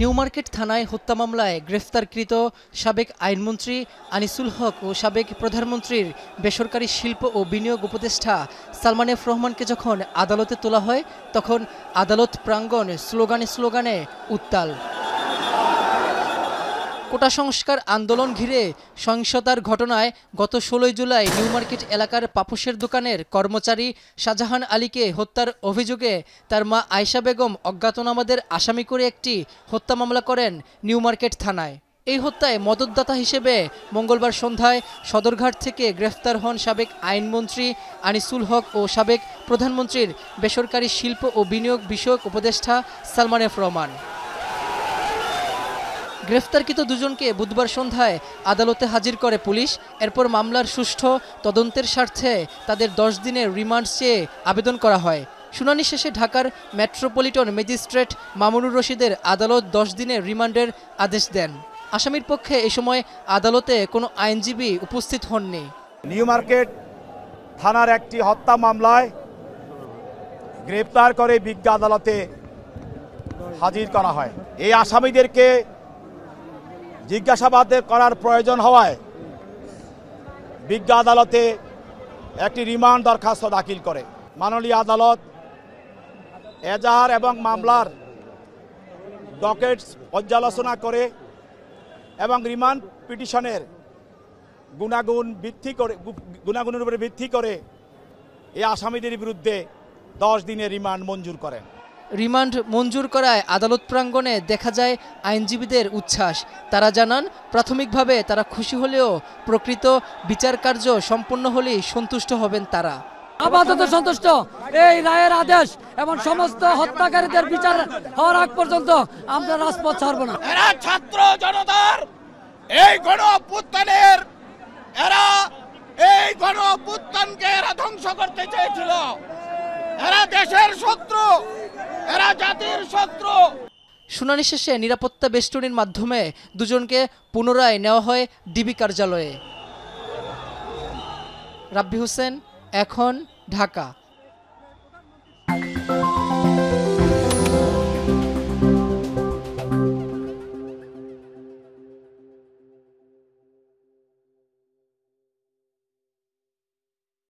New market থানায় হত্যা মামলায় গ্রেফতারকৃত সাবেক আইনমন্ত্রী আনিসুল হক ও সাবেক প্রধানমন্ত্রীর বেসরকারি শিল্প ও বিনিয়োগ উপদেষ্টা সালমান এফ রহমানকে যখন আদালতে তোলা হয় তখন আদালত প্রাঙ্গণ স্লোগানে উত্তাল। কোটা সংস্কার আন্দোলন ঘিরে সহিংসতার ঘটনায় গত ১৬ জুলাই নিউ মার্কেট এলাকার পাপোশের দোকানের কর্মচারী শাহজাহান আলীকে হত্যার অভিযোগে তার মা আয়েশা বেগম অজ্ঞাতনামাদের আসামি করে একটি হত্যা মামলা করেন নিউ মার্কেট থানায়। এই হত্যায় মদতদাতা হিসেবে মঙ্গলবার সন্ধ্যায় সদরঘাট থেকে গ্রেফতার হন সাবেক আইনমন্ত্রী আনিসুল হক ও সাবেক প্রধানমন্ত্রীর বেসরকারি শিল্প ও বিনিয়োগ বিষয়ক উপদেষ্টা সালমান এফ রহমান। গ্রেফতারকৃত দুজনকে বুধবার সন্ধ্যায় আদালতে হাজির করে পুলিশ। এরপর মামলার সুষ্ঠু তদন্তের স্বার্থে তাদের 10 দিনের রিমান্ড চেয়ে আবেদন করা হয়। শুনানি শেষে ঢাকার মেট্রোপলিটন ম্যাজিস্ট্রেট মামুনুর রশিদের আদালত 10 দিনের রিমান্ডের আদেশ দেন। আসামির পক্ষে এ সময় আদালতে কোনো আইনজীবী উপস্থিত হননি। নিউ মার্কেট থানার একটি হত্যা মামলায় গ্রেফতার করে বিজ্ঞ আদালতে হাজির করা হয়। এই আসামিদেরকে জিজ্ঞাসাবাদ করার প্রয়োজন হওয়ায় বিজ্ঞ আদালতে একটি রিমান্ড দরখাস্ত দাখিল করে। মাননীয় আদালত এজাহার এবং মামলার ডকেটস পর্যালোচনা করে এবং রিমান্ড পিটিশনের গুণাগুণের উপরে ভিত্তি করে এই আসামিদের বিরুদ্ধে 10 দিনের রিমান্ড মঞ্জুর করেন। রিমান্ড মঞ্জুর করায় আদালত প্রাঙ্গণে দেখা যায় আইনজীবীদের উচ্ছ্বাস। তারা জানান, প্রাথমিকভাবে তারা খুশি হলেও প্রকৃত বিচার কার্য সম্পন্ন হলেই সন্তুষ্ট হবেন তারা। আপাতত সন্তুষ্ট। এই রায়ের আদেশ এবং সমস্ত হত্যাকারীদের বিচার হওয়ার আগ পর্যন্ত আমরা রাজপথ ছাড়ব না। এরা ছাত্র জনতার এই গণ অভ্যুত্থানের এই গণ অভ্যুত্থানকে এরা ধ্বংস করতে চেয়েছিল। এরা দেশের শত্রু, এরা জাতির শত্রু। শুনানি শেষে নিরাপত্তা বেষ্টনীর মাধ্যমে দুজনকে পুনরায় নেওয়া হয় ডিবি কার্যালয়ে। রাব্বি হোসেন, এখন, ঢাকা।